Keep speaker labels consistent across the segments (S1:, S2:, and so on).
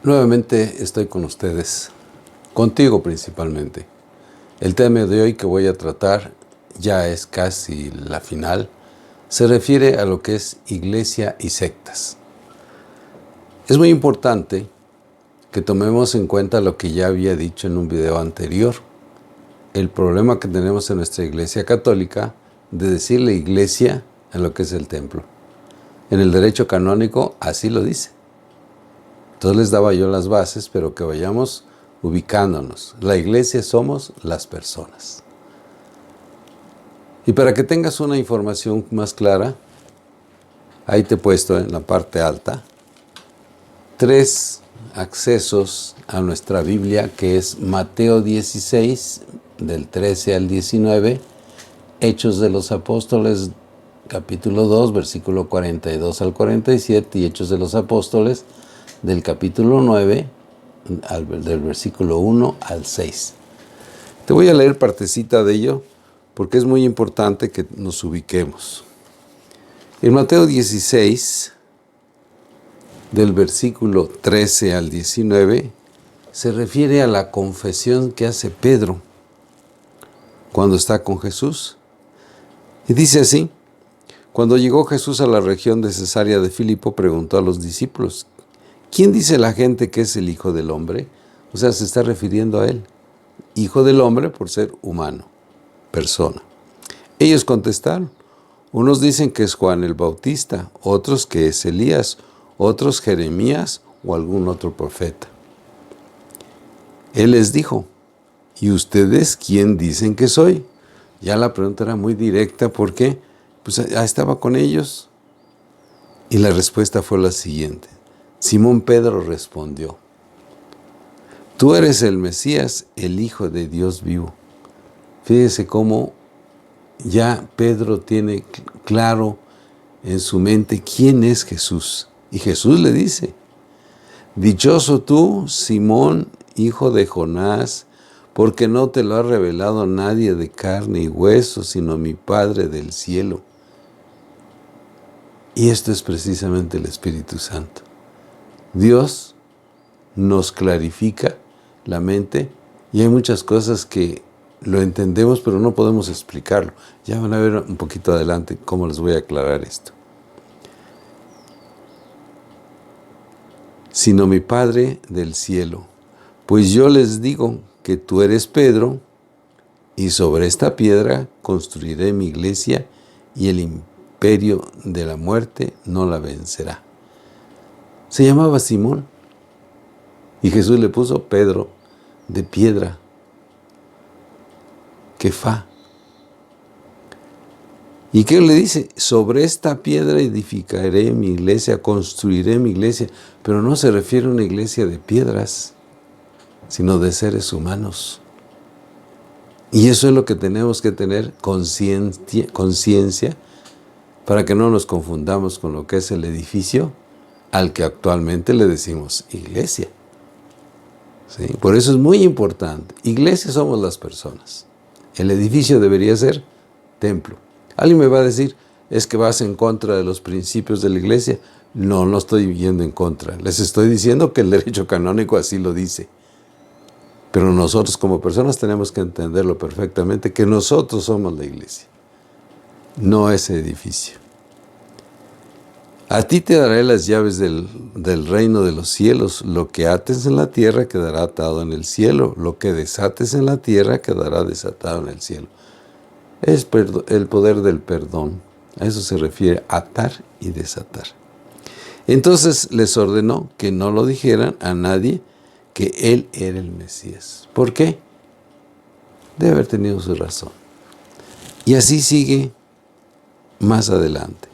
S1: Nuevamente estoy con ustedes, contigo principalmente. El tema de hoy que voy a tratar ya es casi la final. Se refiere a lo que es iglesia y sectas. Es muy importante que tomemos en cuenta lo que ya había dicho en un video anterior. El problema que tenemos en nuestra iglesia católica de decirle iglesia a lo que es el templo. En el derecho canónico así lo dice. Entonces les daba yo las bases, pero que vayamos ubicándonos. La iglesia somos las personas. Y para que tengas una información más clara, ahí te he puesto en la parte alta 3 accesos a nuestra Biblia, que es Mateo 16, del 13 al 19, Hechos de los Apóstoles, capítulo 2, versículo 42 al 47, y Hechos de los Apóstoles, del capítulo 9, del versículo 1 al 6. Te voy a leer partecita de ello, porque es muy importante que nos ubiquemos. En Mateo 16, del versículo 13 al 19, se refiere a la confesión que hace Pedro cuando está con Jesús. Y dice así: cuando llegó Jesús a la región de Cesarea de Filipo, preguntó a los discípulos: ¿quién dice la gente que es el Hijo del Hombre? O sea, se está refiriendo a él. Hijo del Hombre por ser humano, persona. Ellos contestaron: unos dicen que es Juan el Bautista, otros que es Elías, otros Jeremías o algún otro profeta. Él les dijo: ¿y ustedes quién dicen que soy? Ya la pregunta era muy directa porque pues ya estaba con ellos. Y la respuesta fue la siguiente. Simón Pedro respondió: tú eres el Mesías, el Hijo de Dios vivo. Fíjese cómo ya Pedro tiene claro en su mente quién es Jesús. Y Jesús le dice: dichoso tú, Simón, hijo de Jonás, porque no te lo ha revelado nadie de carne y hueso, sino mi Padre del cielo. Y esto es precisamente el Espíritu Santo. Dios nos clarifica la mente y hay muchas cosas que lo entendemos, pero no podemos explicarlo. Ya van a ver un poquito adelante cómo les voy a aclarar esto. Sino mi Padre del cielo. Pues yo les digo que tú eres Pedro, y sobre esta piedra construiré mi iglesia, y el imperio de la muerte no la vencerá. Se llamaba Simón, y Jesús le puso Pedro, de piedra, Kefá. ¿Y qué le dice? Sobre esta piedra edificaré mi iglesia, construiré mi iglesia. Pero no se refiere a una iglesia de piedras, sino de seres humanos. Y eso es lo que tenemos que tener conciencia para que no nos confundamos con lo que es el edificio al que actualmente le decimos iglesia. ¿Sí? Por eso es muy importante. Iglesia somos las personas. El edificio debería ser templo. Alguien me va a decir: es que vas en contra de los principios de la iglesia. No, no estoy yendo en contra. Les estoy diciendo que el derecho canónico así lo dice. Pero nosotros como personas tenemos que entenderlo perfectamente, que nosotros somos la iglesia, no ese edificio. A ti te daré las llaves del reino de los cielos. Lo que ates en la tierra quedará atado en el cielo. Lo que desates en la tierra quedará desatado en el cielo. Es el poder del perdón. A eso se refiere atar y desatar. Entonces les ordenó que no lo dijeran a nadie que él era el Mesías. ¿Por qué? Debe haber tenido su razón. Y así sigue más adelante.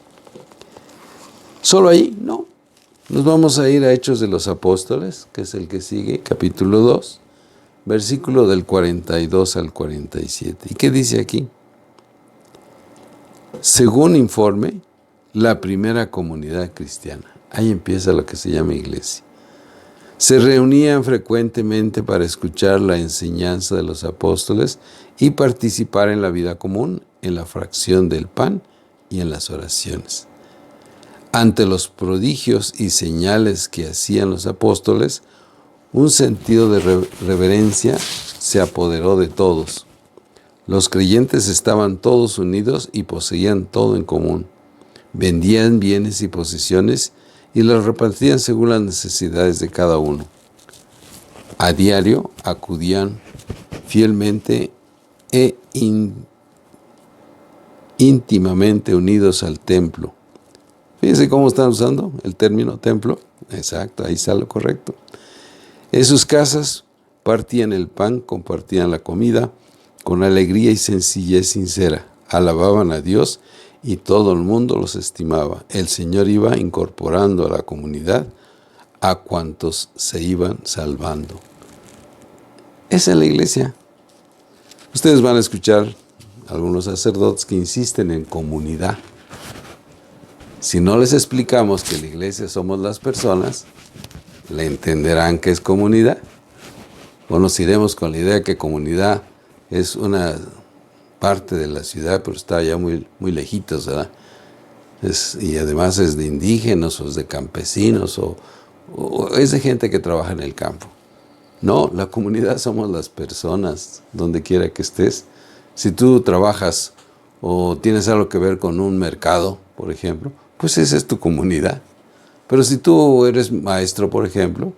S1: ¿Solo ahí? No. Nos vamos a ir a Hechos de los Apóstoles, que es el que sigue, capítulo 2, versículo del 42 al 47. ¿Y qué dice aquí? Según informe, la primera comunidad cristiana. Ahí empieza lo que se llama iglesia. Se reunían frecuentemente para escuchar la enseñanza de los apóstoles y participar en la vida común, en la fracción del pan y en las oraciones. Ante los prodigios y señales que hacían los apóstoles, un sentido de reverencia se apoderó de todos. Los creyentes estaban todos unidos y poseían todo en común. Vendían bienes y posesiones y los repartían según las necesidades de cada uno. A diario acudían fielmente e íntimamente unidos al templo. Fíjense cómo están usando el término templo. Exacto, ahí está lo correcto. En sus casas partían el pan, compartían la comida, con alegría y sencillez sincera. Alababan a Dios y todo el mundo los estimaba. El Señor iba incorporando a la comunidad a cuantos se iban salvando. Esa es la iglesia. Ustedes van a escuchar algunos sacerdotes que insisten en comunidad. Si no les explicamos que la iglesia somos las personas, le entenderán que es comunidad. O nos iremos con la idea que comunidad es una parte de la ciudad, pero está ya muy lejitos, ¿verdad? Y además es de indígenas o es de campesinos o es de gente que trabaja en el campo. No, la comunidad somos las personas, donde quiera que estés. Si tú trabajas o tienes algo que ver con un mercado, por ejemplo, pues esa es tu comunidad. Pero si tú eres maestro, por ejemplo,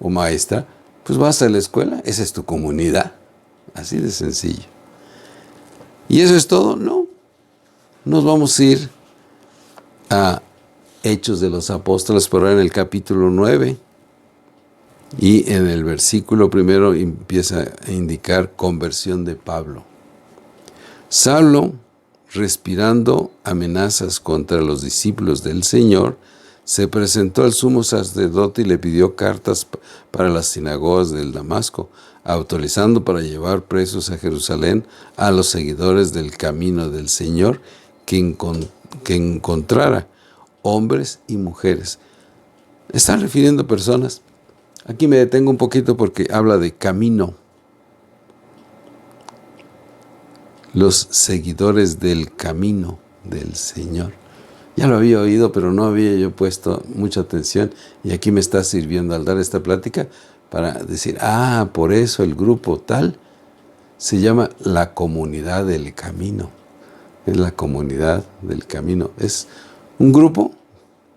S1: o maestra, pues vas a la escuela, esa es tu comunidad. Así de sencillo. ¿Y eso es todo? No. Nos vamos a ir a Hechos de los Apóstoles, por ahí en el capítulo 9. Y en el versículo primero empieza a indicar conversión de Pablo. Saulo, respirando amenazas contra los discípulos del Señor, se presentó al sumo sacerdote y le pidió cartas para las sinagogas del Damasco, autorizando para llevar presos a Jerusalén a los seguidores del camino del Señor que encontrara, hombres y mujeres. Están refiriendo a personas. Aquí me detengo un poquito porque habla de camino. Los seguidores del camino del Señor. Ya lo había oído, pero no había yo puesto mucha atención. Y aquí me está sirviendo al dar esta plática para decir, por eso el grupo tal se llama la comunidad del camino. Es la comunidad del camino. Es un grupo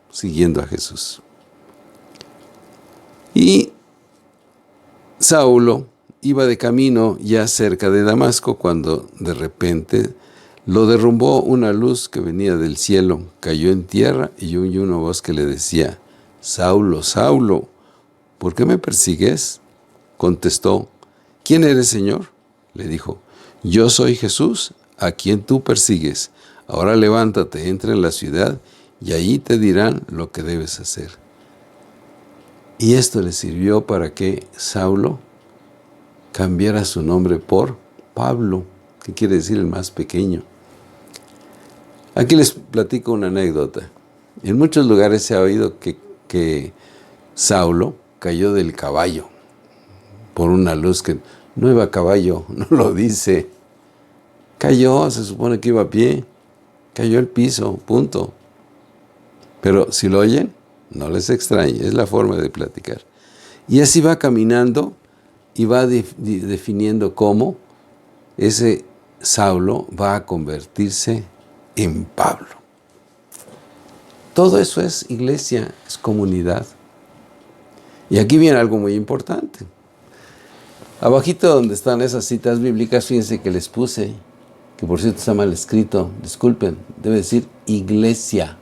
S1: siguiendo a Jesús. Y Saulo iba de camino ya cerca de Damasco cuando de repente lo derrumbó una luz que venía del cielo, cayó en tierra y oyó una voz que le decía, Saulo, Saulo, ¿por qué me persigues? Contestó, ¿quién eres, Señor? Le dijo, yo soy Jesús, a quien tú persigues. Ahora levántate, entra en la ciudad y allí te dirán lo que debes hacer. Y esto le sirvió para que Saulo cambiara su nombre por Pablo, que quiere decir el más pequeño. Aquí les platico una anécdota. En muchos lugares se ha oído que Saulo cayó del caballo por una luz que no iba a caballo, no lo dice. Cayó, se supone que iba a pie, cayó al piso, punto. Pero si lo oyen, no les extrañe, es la forma de platicar. Y así va caminando y va definiendo cómo ese Saulo va a convertirse en Pablo. Todo eso es iglesia, es comunidad. Y aquí viene algo muy importante. Abajito donde están esas citas bíblicas, fíjense que les puse, que por cierto está mal escrito, disculpen, debe decir iglesia.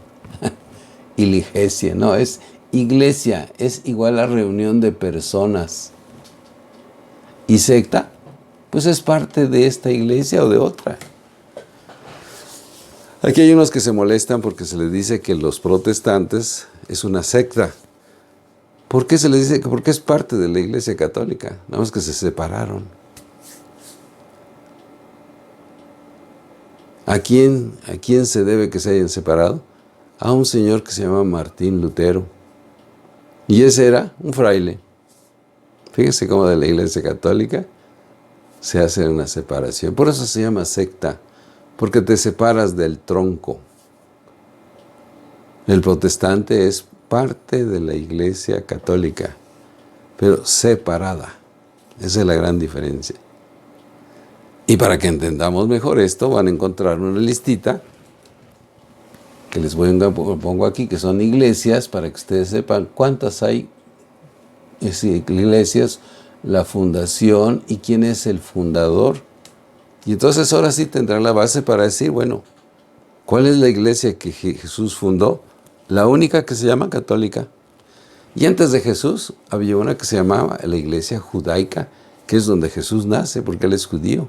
S1: Iligesia, no, es iglesia, es igual a reunión de personas. Y secta, pues es parte de esta iglesia o de otra. Aquí hay unos que se molestan porque se les dice que los protestantes es una secta. ¿Por qué se les dice? Porque es parte de la iglesia católica, nada más que se separaron. ¿A quién se debe que se hayan separado? A un señor que se llama Martín Lutero. Y ese era un fraile. Fíjense cómo de la iglesia católica se hace una separación. Por eso se llama secta, porque te separas del tronco. El protestante es parte de la Iglesia católica, pero separada. Esa es la gran diferencia. Y para que entendamos mejor esto, van a encontrar una listita que les pongo aquí, que son iglesias, para que ustedes sepan cuántas hay iglesias, la fundación y quién es el fundador. Y entonces ahora sí tendrán la base para decir, bueno, ¿cuál es la iglesia que Jesús fundó? La única que se llama católica. Y antes de Jesús había una que se llamaba la iglesia judaica, que es donde Jesús nace, porque él es judío.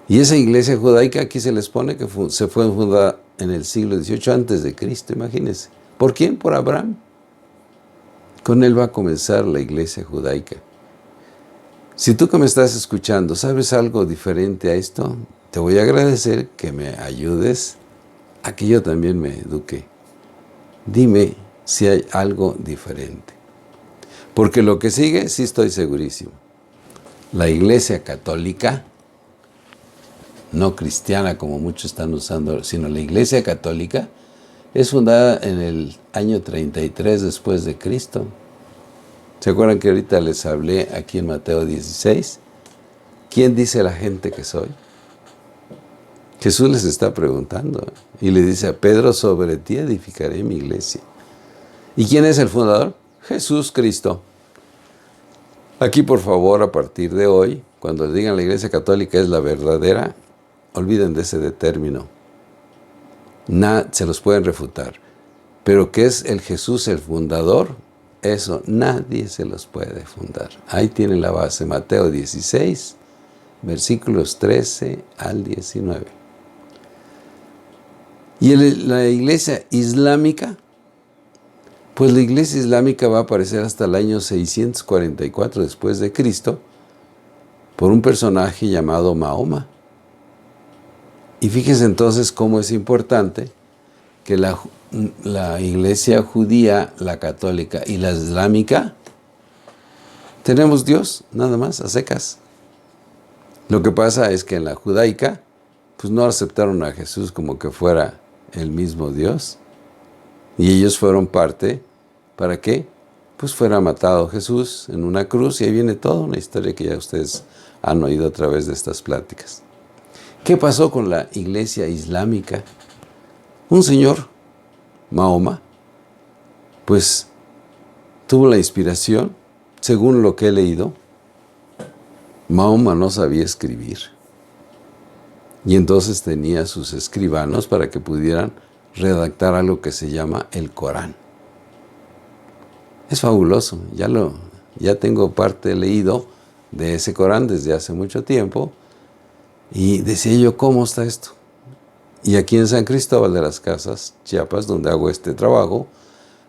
S1: Y esa iglesia judaica aquí se les pone que se fue fundada en el siglo XVIII antes de Cristo, imagínense. ¿Por quién? Por Abraham. Con él va a comenzar la iglesia judaica. Si tú que me estás escuchando sabes algo diferente a esto, te voy a agradecer que me ayudes a que yo también me eduque. Dime si hay algo diferente. Porque lo que sigue, sí estoy segurísimo. La iglesia católica, no cristiana como muchos están usando, sino la iglesia católica, es fundada en el año 33 después de Cristo. ¿Se acuerdan que ahorita les hablé aquí en Mateo 16? ¿Quién dice la gente que soy? Jesús les está preguntando y le dice a Pedro, sobre ti edificaré mi iglesia. ¿Y quién es el fundador? Jesús Cristo. Aquí, por favor, a partir de hoy, cuando digan la iglesia católica es la verdadera, olviden de ese término. Se los pueden refutar. Pero ¿qué es el Jesús, el fundador? Eso nadie se los puede fundar. Ahí tienen la base, Mateo 16, versículos 13 al 19. Y la iglesia islámica, pues la iglesia islámica va a aparecer hasta el año 644 después de Cristo por un personaje llamado Mahoma. Y fíjense entonces cómo es importante que la iglesia judía, la católica y la islámica, tenemos Dios, nada más, a secas. Lo que pasa es que en la judaica, pues no aceptaron a Jesús como que fuera el mismo Dios. Y ellos fueron parte, ¿para qué? Pues fuera matado Jesús en una cruz, y ahí viene toda una historia que ya ustedes han oído a través de estas pláticas. ¿Qué pasó con la iglesia islámica? Un señor, Mahoma, pues tuvo la inspiración, según lo que he leído. Mahoma no sabía escribir. Y entonces tenía sus escribanos para que pudieran redactar algo que se llama el Corán. Es fabuloso, ya tengo parte leído de ese Corán desde hace mucho tiempo, y decía yo, ¿cómo está esto? Y aquí en San Cristóbal de las Casas, Chiapas, donde hago este trabajo,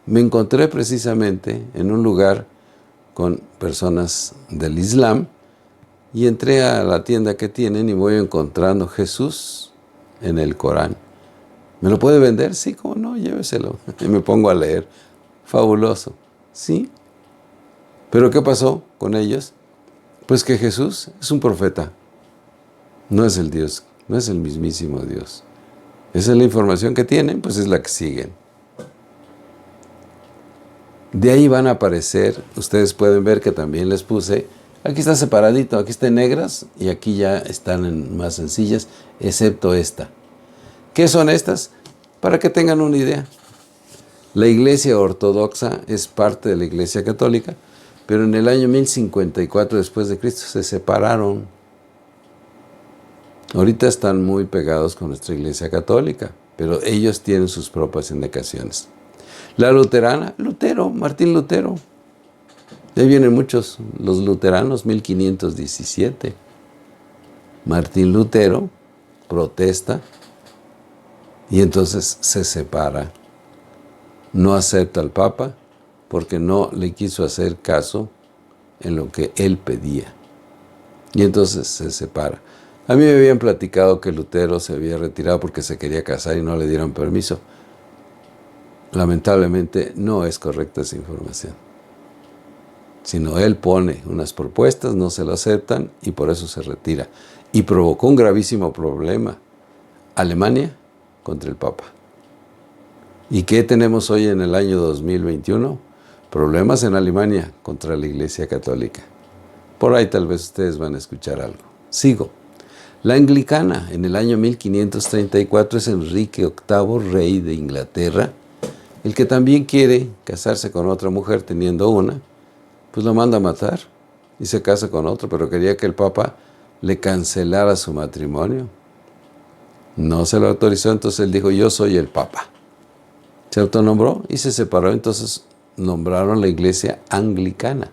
S1: me encontré precisamente en un lugar con personas del Islam, y entré a la tienda que tienen y voy encontrando Jesús en el Corán. ¿Me lo puede vender? Sí, ¿cómo no? Lléveselo. Y me pongo a leer. Fabuloso. ¿Sí? ¿Pero qué pasó con ellos? Pues que Jesús es un profeta. No es el Dios, no es el mismísimo Dios. Esa es la información que tienen, pues es la que siguen. De ahí van a aparecer, ustedes pueden ver que también les puse, aquí está separadito, aquí está en negras y aquí ya están en más sencillas, excepto esta. ¿Qué son estas? Para que tengan una idea. La iglesia ortodoxa es parte de la iglesia católica, pero en el año 1054 después de Cristo se separaron. Ahorita están muy pegados con nuestra iglesia católica, pero ellos tienen sus propias indicaciones. La luterana, Lutero, Martín Lutero. De ahí vienen muchos, los luteranos, 1517. Martín Lutero protesta y entonces se separa. No acepta al Papa porque no le quiso hacer caso en lo que él pedía. Y entonces se separa. A mí me habían platicado que Lutero se había retirado porque se quería casar y no le dieron permiso. Lamentablemente no es correcta esa información. Sino él pone unas propuestas, no se lo aceptan y por eso se retira. Y provocó un gravísimo problema. Alemania contra el Papa. ¿Y qué tenemos hoy en el año 2021? Problemas en Alemania contra la Iglesia Católica. Por ahí tal vez ustedes van a escuchar algo. Sigo. La anglicana, en el año 1534, es Enrique VIII, rey de Inglaterra, el que también quiere casarse con otra mujer teniendo una, pues lo manda a matar y se casa con otro, pero quería que el Papa le cancelara su matrimonio. No se lo autorizó, entonces él dijo, yo soy el Papa. Se autonombró y se separó, entonces nombraron la iglesia anglicana.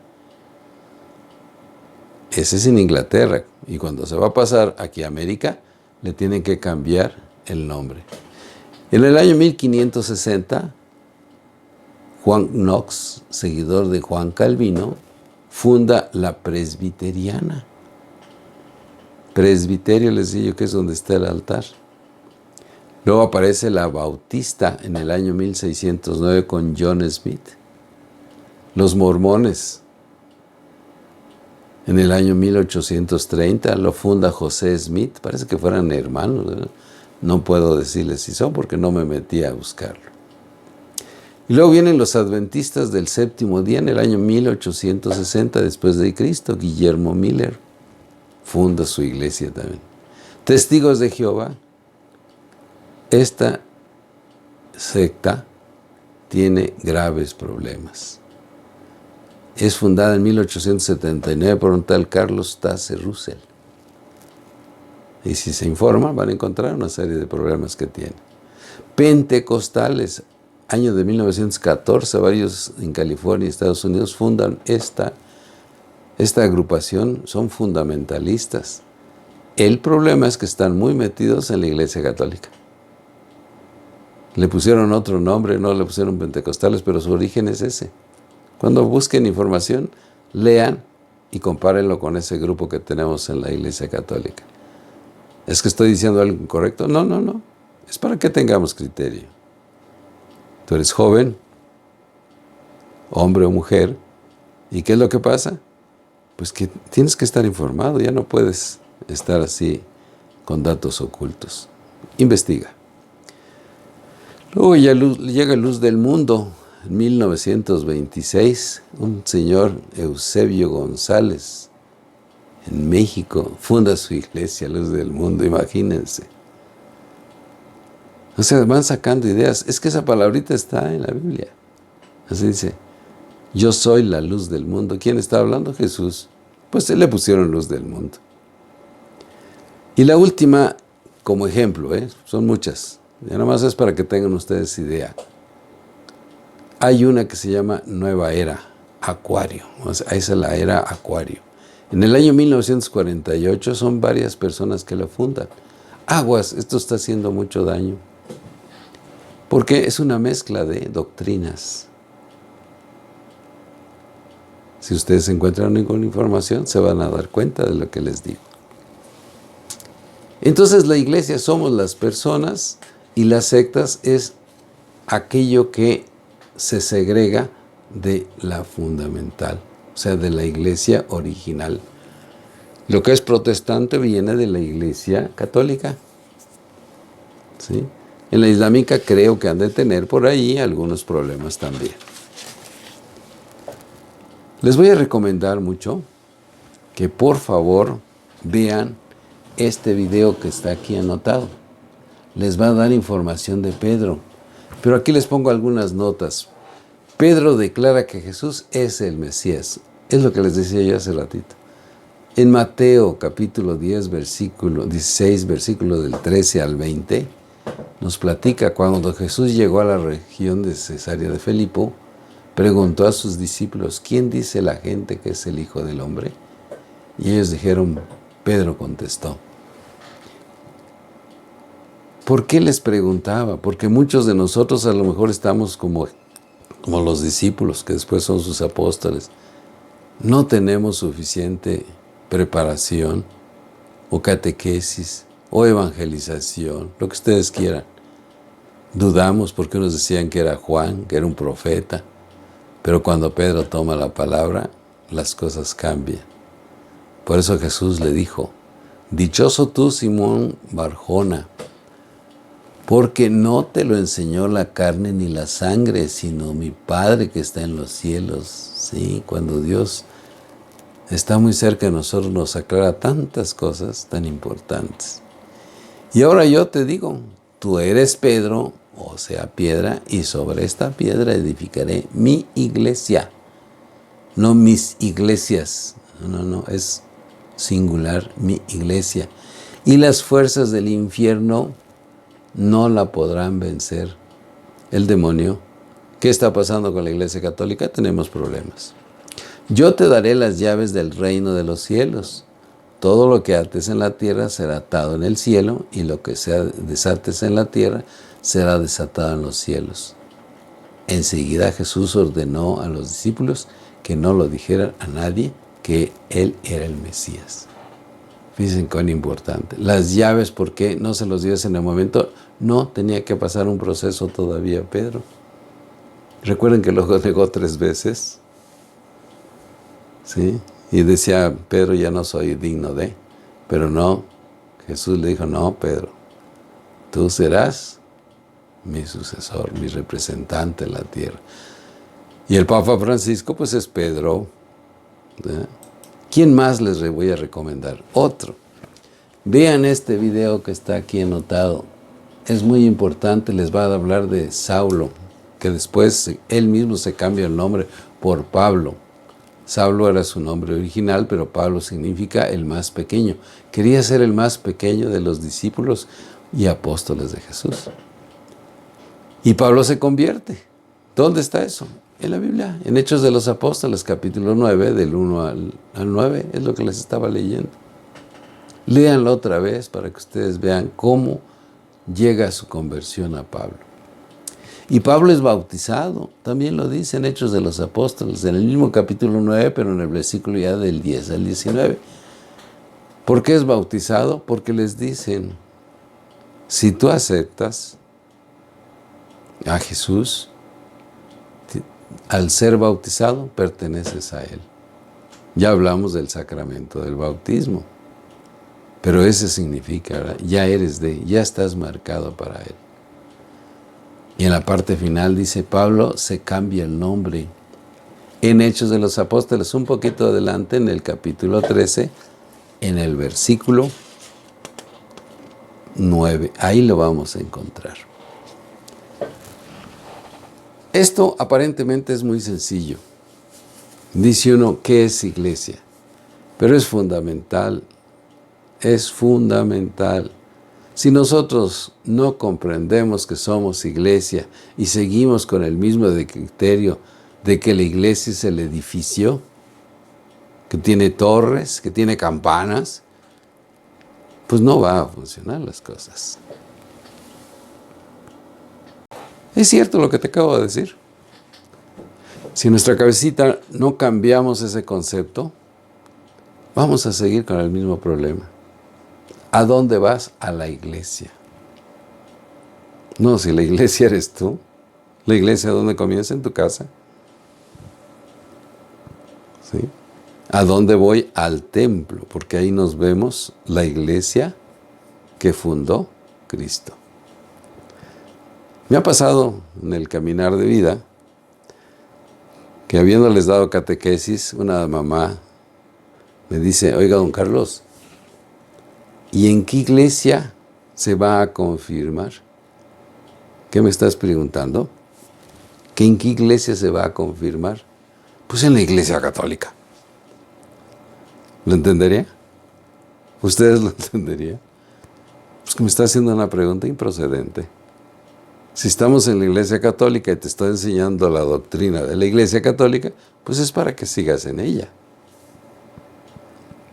S1: Ese es en Inglaterra, y cuando se va a pasar aquí a América, le tienen que cambiar el nombre. En el año 1560, Juan Knox, seguidor de Juan Calvino, funda la presbiteriana. Presbiterio, les digo que es donde está el altar. Luego aparece la bautista en el año 1609 con John Smith. Los mormones, en el año 1830, lo funda José Smith. Parece que fueran hermanos, ¿verdad? No puedo decirles si son porque no me metí a buscarlo. Y luego vienen los adventistas del séptimo día en el año 1860 después de Cristo. Guillermo Miller funda su iglesia también. Testigos de Jehová. Esta secta tiene graves problemas. Es fundada en 1879 por un tal Carlos Taze Russell. Y si se informan, van a encontrar una serie de problemas que tiene. Pentecostales, año de 1914, varios en California y Estados Unidos fundan esta agrupación, son fundamentalistas. El problema es que están muy metidos en la Iglesia Católica. Le pusieron otro nombre, no le pusieron pentecostales, pero su origen es ese. Cuando busquen información, lean y compárenlo con ese grupo que tenemos en la Iglesia Católica. ¿Es que estoy diciendo algo incorrecto? No. Es para que tengamos criterio. Tú eres joven, hombre o mujer, ¿y qué es lo que pasa? Pues que tienes que estar informado, ya no puedes estar así con datos ocultos. Investiga. Luego ya llega Luz del Mundo. En 1926, un señor Eusebio González, en México, funda su iglesia, Luz del Mundo, imagínense. O sea, van sacando ideas. Es que esa palabrita está en la Biblia. Así dice, yo soy la luz del mundo. ¿Quién está hablando? Jesús. Pues le pusieron luz del mundo. Y la última, como ejemplo, son muchas. Ya nada más es para que tengan ustedes idea. Hay una que se llama Nueva Era, Acuario. O sea, esa es la era Acuario. En el año 1948 son varias personas que la fundan. Aguas, esto está haciendo mucho daño. Porque es una mezcla de doctrinas. Si ustedes encuentran ninguna información, se van a dar cuenta de lo que les digo. Entonces la iglesia somos las personas y las sectas es aquello que se segrega de la fundamental, o sea, de la iglesia original. Lo que es protestante viene de la iglesia católica. ¿Sí? En la islámica creo que han de tener por ahí algunos problemas también. Les voy a recomendar mucho que por favor vean este video que está aquí anotado. Les va a dar información de Pedro. Pero aquí les pongo algunas notas. Pedro declara que Jesús es el Mesías. Es lo que les decía yo hace ratito. En Mateo capítulo 10, versículo 16, versículo del 13 al 20, nos platica cuando Jesús llegó a la región de Cesarea de Filipo, preguntó a sus discípulos, ¿quién dice la gente que es el Hijo del Hombre? Y ellos dijeron, Pedro contestó. ¿Por qué les preguntaba? Porque muchos de nosotros a lo mejor estamos como los discípulos, que después son sus apóstoles. No tenemos suficiente preparación, o catequesis, o evangelización, lo que ustedes quieran. Dudamos porque unos decían que era Juan, que era un profeta, pero cuando Pedro toma la palabra, las cosas cambian. Por eso Jesús le dijo, dichoso tú, Simón Barjona, porque no te lo enseñó la carne ni la sangre, sino mi Padre que está en los cielos. Sí, cuando Dios está muy cerca de nosotros, nos aclara tantas cosas tan importantes. Y ahora yo te digo, tú eres Pedro, o sea, piedra, y sobre esta piedra edificaré mi iglesia. No mis iglesias, no, es singular, mi iglesia. Y las fuerzas del infierno no la podrán vencer. El demonio. ¿Qué está pasando con la Iglesia Católica? Tenemos problemas. Yo te daré las llaves del reino de los cielos. Todo lo que ates en la tierra será atado en el cielo, y lo que desates en la tierra será desatado en los cielos. Enseguida Jesús ordenó a los discípulos que no lo dijeran a nadie que Él era el Mesías. Fíjense cuán importante. Las llaves, ¿por qué no se los dio en el momento? No tenía que pasar un proceso todavía, Pedro. Recuerden que lo negó 3 veces. ¿Sí? Y decía, Pedro, ya no soy digno de. Pero no, Jesús le dijo, no, Pedro, tú serás mi sucesor, mi representante en la tierra. Y el Papa Francisco, pues es Pedro. ¿Sí? ¿Quién más les voy a recomendar? Otro. Vean este video que está aquí anotado. Es muy importante, les va a hablar de Saulo, que después él mismo se cambia el nombre por Pablo. Saulo era su nombre original, pero Pablo significa el más pequeño. Quería ser el más pequeño de los discípulos y apóstoles de Jesús. Y Pablo se convierte. ¿Dónde está eso? En la Biblia, en Hechos de los Apóstoles, capítulo 9, del 1 al 9, es lo que les estaba leyendo. Léanlo otra vez para que ustedes vean cómo llega su conversión a Pablo. Y Pablo es bautizado, también lo dice en Hechos de los Apóstoles, en el mismo capítulo 9, pero en el versículo ya del 10 al 19. ¿Por qué es bautizado? Porque les dicen, si tú aceptas a Jesús, al ser bautizado, perteneces a Él. Ya hablamos del sacramento del bautismo, pero ese significa, ¿verdad? Ya eres ya estás marcado para Él. Y en la parte final dice, Pablo se cambia el nombre. En Hechos de los Apóstoles, un poquito adelante, en el capítulo 13, en el versículo 9, ahí lo vamos a encontrar. Esto aparentemente es muy sencillo. Dice uno, ¿qué es iglesia? Pero es fundamental, es fundamental. Si nosotros no comprendemos que somos iglesia y seguimos con el mismo criterio de que la iglesia es el edificio, que tiene torres, que tiene campanas, pues no va a funcionar las cosas. Es cierto lo que te acabo de decir. Si en nuestra cabecita no cambiamos ese concepto, vamos a seguir con el mismo problema. ¿A dónde vas? A la iglesia. No, si la iglesia eres tú. ¿La iglesia dónde comienza? En tu casa. ¿Sí? ¿A dónde voy? Al templo, porque ahí nos vemos la iglesia que fundó Cristo. Me ha pasado en el caminar de vida que habiéndoles dado catequesis, una mamá me dice, oiga, don Carlos, ¿y en qué iglesia se va a confirmar? ¿Qué me estás preguntando? ¿Que en qué iglesia se va a confirmar? Pues en la Iglesia Católica. ¿Lo entendería? ¿Ustedes lo entenderían? Pues que me está haciendo una pregunta improcedente. Si estamos en la Iglesia Católica y te estoy enseñando la doctrina de la Iglesia Católica, pues es para que sigas en ella.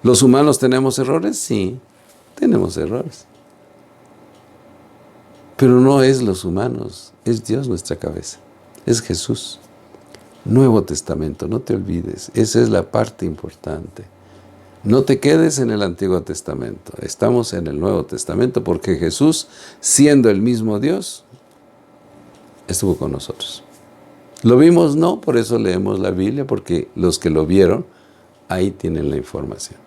S1: ¿Los humanos tenemos errores? Sí, tenemos errores. Pero no es los humanos, es Dios nuestra cabeza, es Jesús. Nuevo Testamento, no te olvides, esa es la parte importante. No te quedes en el Antiguo Testamento, estamos en el Nuevo Testamento porque Jesús, siendo el mismo Dios, estuvo con nosotros. ¿Lo vimos? No, por eso leemos la Biblia, porque los que lo vieron, ahí tienen la información.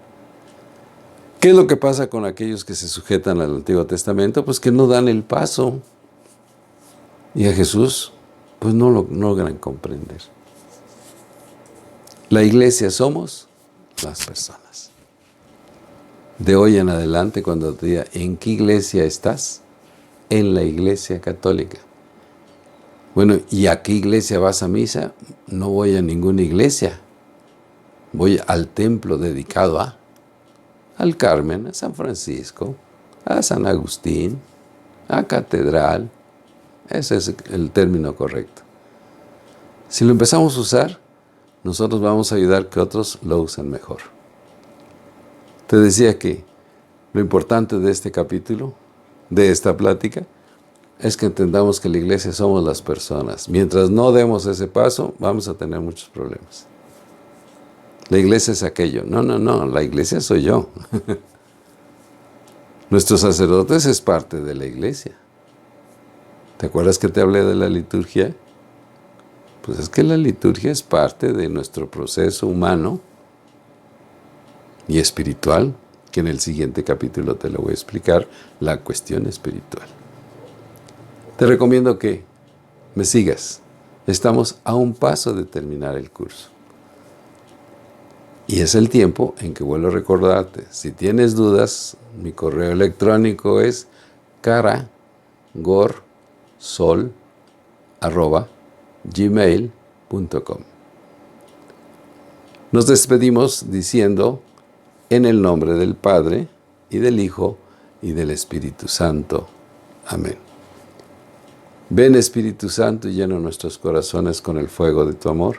S1: ¿Qué es lo que pasa con aquellos que se sujetan al Antiguo Testamento? Pues que no dan el paso, Y a Jesús, pues no lo logran comprender. La iglesia somos las personas. De hoy en adelante, cuando te diga, ¿en qué iglesia estás? En la Iglesia Católica. Bueno, ¿y a qué iglesia vas a misa? No voy a ninguna iglesia. Voy al templo dedicado al Carmen, a San Francisco, a San Agustín, a Catedral. Ese es el término correcto. Si lo empezamos a usar, nosotros vamos a ayudar que otros lo usen mejor. Te decía que lo importante de este capítulo, de esta plática, es que entendamos que la iglesia somos las personas. Mientras no demos ese paso, vamos a tener muchos problemas. La iglesia es aquello. No, la iglesia soy yo. Nuestros sacerdotes es parte de la iglesia. ¿Te acuerdas que te hablé de la liturgia? Pues es que la liturgia es parte de nuestro proceso humano y espiritual, que en el siguiente capítulo te lo voy a explicar, la cuestión espiritual. Te recomiendo que me sigas. Estamos a un paso de terminar el curso. Y es el tiempo en que vuelvo a recordarte. Si tienes dudas, mi correo electrónico es caragorsol@gmail.com. Nos despedimos diciendo, en el nombre del Padre, y del Hijo, y del Espíritu Santo. Amén. Ven, Espíritu Santo, y llena nuestros corazones con el fuego de tu amor.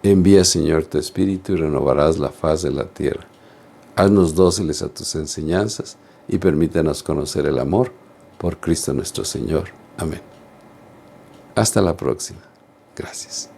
S1: Envía, Señor, tu Espíritu y renovarás la faz de la tierra. Haznos dóciles a tus enseñanzas y permítanos conocer el amor por Cristo nuestro Señor. Amén. Hasta la próxima. Gracias.